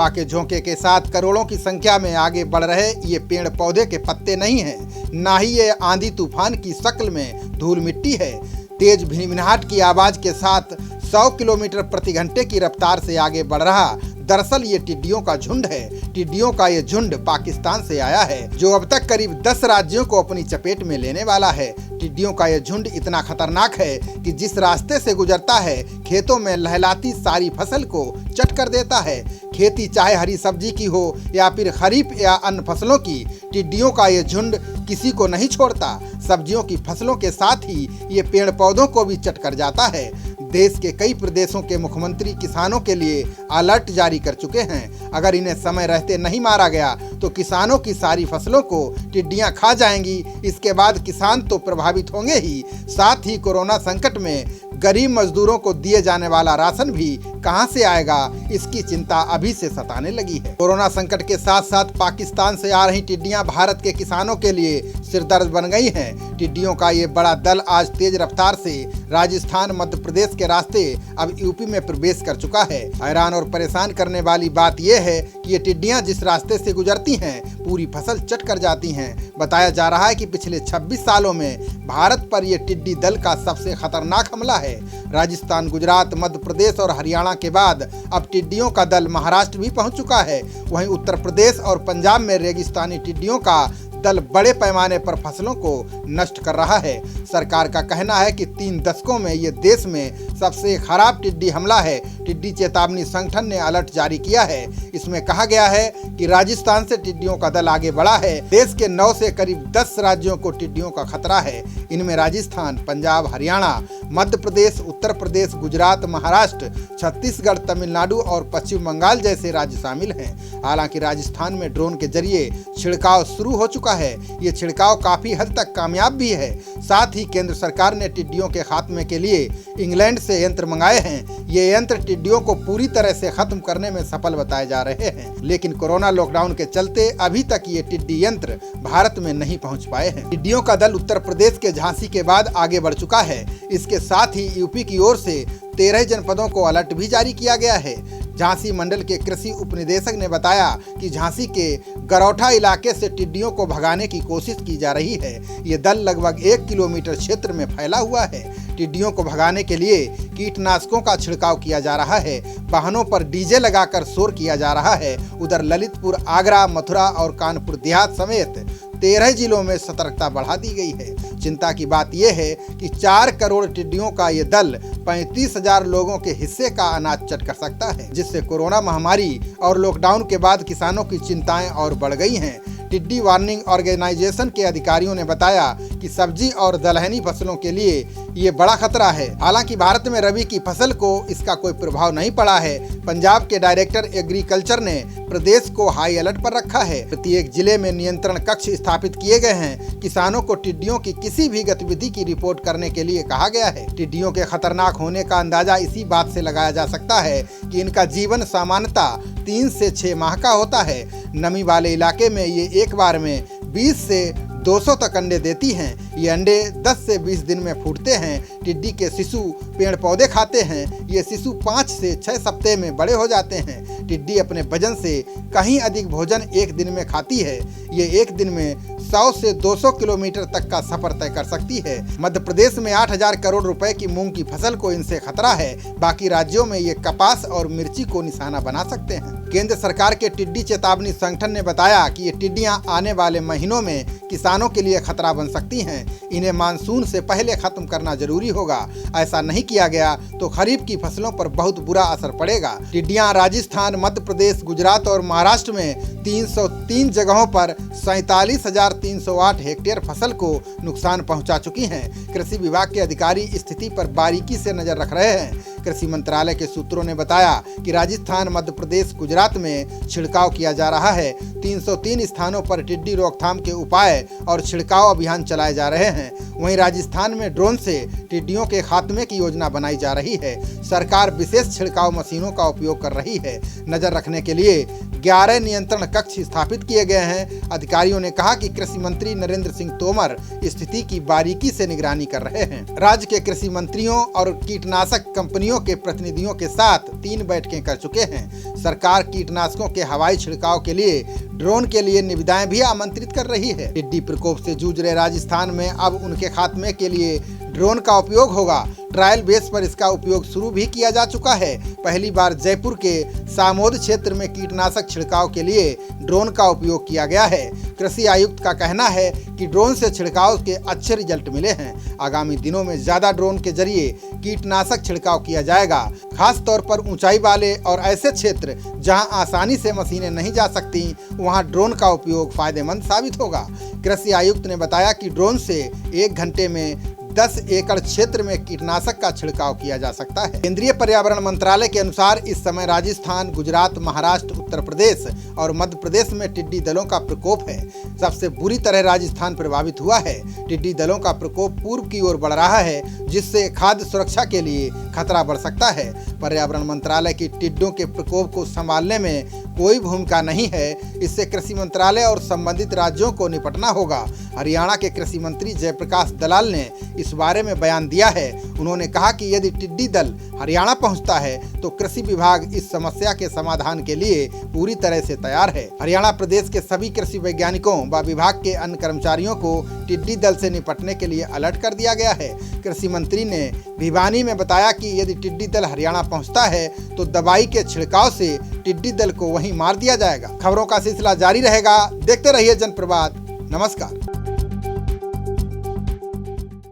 हवा के झोंके के साथ करोड़ों की संख्या में आगे बढ़ रहे ये पेड़ पौधे के पत्ते नहीं हैं, ना ही ये आंधी तूफान की शक्ल में धूल मिट्टी है। तेज भिनभिनाहट की आवाज के साथ 100 किलोमीटर प्रति घंटे की रफ्तार से आगे बढ़ रहा दरअसल ये टिड्डियों का झुंड है। टिड्डियों का ये झुंड पाकिस्तान से आया है, जो अब तक करीब 10 राज्यों को अपनी चपेट में लेने वाला है। टिड्डियों का ये झुंड इतना खतरनाक है कि जिस रास्ते से गुजरता है, खेतों में लहलाती सारी फसल को चट कर देता है। खेती चाहे हरी सब्जी की हो या फिर खरीफ या अन्य फसलों की, टिड्डियों का ये झुंड किसी को नहीं छोड़ता। सब्जियों की फसलों के साथ ही ये पेड़ पौधों को भी चट कर जाता है। देश के कई प्रदेशों के मुख्यमंत्री किसानों के लिए अलर्ट जारी कर चुके हैं। अगर इन्हें समय रहते नहीं मारा गया तो किसानों की सारी फसलों को टिड्डियां खा जाएंगी। इसके बाद किसान तो प्रभावित होंगे ही, साथ ही कोरोना संकट में गरीब मजदूरों को दिए जाने वाला राशन भी कहां से आएगा, इसकी चिंता अभी से सताने लगी है। कोरोना संकट के साथ साथ पाकिस्तान से आ रही टिड्डियां भारत के किसानों के लिए सिरदर्द बन गई हैं। टिड्डियों का ये बड़ा दल आज तेज रफ्तार से राजस्थान मध्य प्रदेश के रास्ते अब यूपी में प्रवेश कर चुका है। हैरान और परेशान करने वाली बात यह है कि ये टिड्डियां जिस रास्ते से गुजरती हैं, पूरी फसल चट कर जाती हैं। बताया जा रहा है कि पिछले 26 सालों में भारत पर यह टिड्डी दल का सबसे खतरनाक हमला है। राजस्थान, गुजरात, मध्य प्रदेश और हरियाणा के बाद अब टिड्डियों का दल महाराष्ट्र भी पहुंच चुका है। वहीं उत्तर प्रदेश और पंजाब में रेगिस्तानी टिड्डियों का दल बड़े पैमाने पर फसलों को नष्ट कर रहा है। सरकार का कहना है कि 3 दशकों में ये देश में सबसे खराब टिड्डी हमला है। टिड्डी चेतावनी संगठन ने अलर्ट जारी किया है। इसमें कहा गया है कि राजस्थान से टिड्डियों का दल आगे बढ़ा है। देश के 9 से करीब 10 राज्यों को टिड्डियों का खतरा है। इनमें राजस्थान, पंजाब, हरियाणा, मध्य प्रदेश, उत्तर प्रदेश, गुजरात, महाराष्ट्र, छत्तीसगढ़, तमिलनाडु और पश्चिम बंगाल जैसे राज्य शामिल हैं। हालांकि राजस्थान में ड्रोन के जरिए छिड़काव शुरू हो चुका है। ये छिड़काव काफी हद तक कामयाब भी है। साथ ही केंद्र सरकार ने टिड्डियों के खात्मे के लिए इंग्लैंड से यंत्र मंगाए हैं। ये यंत्र टिड्डियों को पूरी तरह से खत्म करने में सफल बताए जा रहे हैं, लेकिन कोरोना लॉकडाउन के चलते अभी तक ये टिड्डी यंत्र भारत में नहीं पहुंच पाए हैं। टिड्डियों का दल उत्तर प्रदेश के झांसी के बाद आगे बढ़ चुका है। इसके साथ ही यूपी की ओर से 13 जनपदों को अलर्ट भी जारी किया गया है। झांसी मंडल के कृषि उपनिदेशक ने बताया कि झांसी के गरौठा इलाके से टिड्डियों को भगाने की कोशिश की जा रही है। ये दल लगभग 1 किलोमीटर क्षेत्र में फैला हुआ है। टिड्डियों को भगाने के लिए कीटनाशकों का छिड़काव किया जा रहा है। वाहनों पर डीजे लगाकर शोर किया जा रहा है। उधर ललितपुर, आगरा, मथुरा और कानपुर देहात समेत 13 जिलों में सतर्कता बढ़ा दी गई है। चिंता की बात यह है कि 4 करोड़ टिड्डियों का ये दल 35,000 लोगों के हिस्से का अनाज चट कर सकता है, जिससे कोरोना महामारी और लॉकडाउन के बाद किसानों की चिंताएं और बढ़ गई हैं। टिड्डी वार्निंग ऑर्गेनाइजेशन के अधिकारियों ने बताया कि सब्जी और दलहनी फसलों के लिए ये बड़ा खतरा है। हालांकि भारत में रबी की फसल को इसका कोई प्रभाव नहीं पड़ा है। पंजाब के डायरेक्टर एग्रीकल्चर ने प्रदेश को हाई अलर्ट पर रखा है। प्रत्येक जिले में नियंत्रण कक्ष स्थापित किए गए हैं। किसानों को टिड्डियों की किसी भी गतिविधि की रिपोर्ट करने के लिए कहा गया है। टिड्डियों के खतरनाक होने का अंदाजा इसी बात से लगाया जा सकता है कि इनका जीवन सामान्यतः 3 से 6 माह का होता है। नमी वाले इलाके में ये एक बार में 20 से 200 तक अंडे देती हैं। ये अंडे 10 से 20 दिन में फूटते हैं। टिड्डी के शिशु पेड़ पौधे खाते हैं। ये शिशु 5 से 6 सप्ताह में बड़े हो जाते हैं। टिड्डी अपने वजन से कहीं अधिक भोजन एक दिन में खाती है। ये एक दिन में 100 से 200 किलोमीटर तक का सफर तय कर सकती है। मध्य प्रदेश में 8,000 करोड़ रुपए की मूंग की फसल को इनसे खतरा है। बाकी राज्यों में ये कपास और मिर्ची को निशाना बना सकते हैं। केंद्र सरकार के टिड्डी चेतावनी संगठन ने बताया कि ये टिड्डियां आने वाले महीनों में किसानों के लिए खतरा बन सकती हैं। इन्हें मानसून से पहले खत्म करना जरूरी होगा। ऐसा नहीं किया गया तो खरीफ की फसलों पर बहुत बुरा असर पड़ेगा। टिड्डियां राजस्थान, मध्य प्रदेश, गुजरात और महाराष्ट्र में 303 जगहों पर 47,308 हेक्टेयर फसल को नुकसान पहुंचा चुकी हैं। कृषि विभाग के अधिकारी स्थिति पर बारीकी से नजर रख रहे हैं। कृषि मंत्रालय के सूत्रों ने बताया कि राजस्थान, मध्य प्रदेश, गुजरात में छिड़काव किया जा रहा है। 303 स्थानों पर टिड्डी रोकथाम के उपाय और छिड़काव अभियान चलाए जा रहे हैं। वहीं राजस्थान में ड्रोन से टिड्डियों के खात्मे की योजना बनाई जा रही है। सरकार विशेष छिड़काव मशीनों का उपयोग कर रही है। नजर रखने के लिए 11 नियंत्रण कक्ष स्थापित किए गए हैं। अधिकारियों ने कहा कि कृषि मंत्री नरेंद्र सिंह तोमर स्थिति की बारीकी से निगरानी कर रहे हैं। राज्य के कृषि मंत्रियों और कीटनाशक कंपनियों के प्रतिनिधियों के साथ 3 बैठकें कर चुके हैं। सरकार कीटनाशकों के हवाई छिड़काव के लिए ड्रोन के लिए निविदाएं भी आमंत्रित कर रही है। टिड्डी प्रकोप से जूझ रहे राजस्थान में अब उनके खात्मे के लिए ड्रोन का उपयोग होगा। ट्रायल बेस पर इसका उपयोग शुरू भी किया जा चुका है। पहली बार जयपुर के सामोद क्षेत्र में कीटनाशक छिड़काव के लिए ड्रोन का उपयोग किया गया है। कृषि आयुक्त का कहना है कि ड्रोन से छिड़काव के अच्छे रिजल्ट मिले हैं। आगामी दिनों में ज्यादा ड्रोन के जरिए कीटनाशक छिड़काव किया जाएगा। खास तौर पर ऊंचाई वाले और ऐसे क्षेत्र जहां आसानी से मशीनें नहीं जा सकती, वहां ड्रोन का उपयोग फायदेमंद साबित होगा। कृषि आयुक्त ने बताया कि ड्रोन से 1 घंटे में 10 एकड़ क्षेत्र में कीटनाशक का छिड़काव किया जा सकता है। केंद्रीय पर्यावरण मंत्रालय के अनुसार इस समय राजस्थान, गुजरात, महाराष्ट्र, उत्तर प्रदेश और मध्य प्रदेश में टिड्डी दलों का प्रकोप है। सबसे बुरी तरह राजस्थान प्रभावित हुआ है। टिड्डी दलों का प्रकोप पूर्व की ओर बढ़ रहा है, जिससे खाद्य सुरक्षा के लिए खतरा बढ़ सकता है। पर्यावरण मंत्रालय की टिड्डों के प्रकोप को संभालने में कोई भूमिका नहीं है। इससे कृषि मंत्रालय और संबंधित राज्यों को निपटना होगा। हरियाणा के कृषि मंत्री जयप्रकाश दलाल ने इस बारे में बयान दिया है। उन्होंने कहा कि यदि टिड्डी दल हरियाणा पहुंचता है तो कृषि विभाग इस समस्या के समाधान के लिए पूरी तरह से तैयार है। हरियाणा प्रदेश के सभी कृषि वैज्ञानिकों व विभाग के अन्य कर्मचारियों को टिड्डी दल से निपटने के लिए अलर्ट कर दिया गया है। कृषि मंत्री ने भिवानी में बताया कि यदि टिड्डी दल हरियाणा पहुंचता है तो दवाई के छिड़काव से टिड्डी दल को वहीं मार दिया जाएगा। खबरों का सिलसिला जारी रहेगा। देखते रहिए जनप्रवाद। नमस्कार।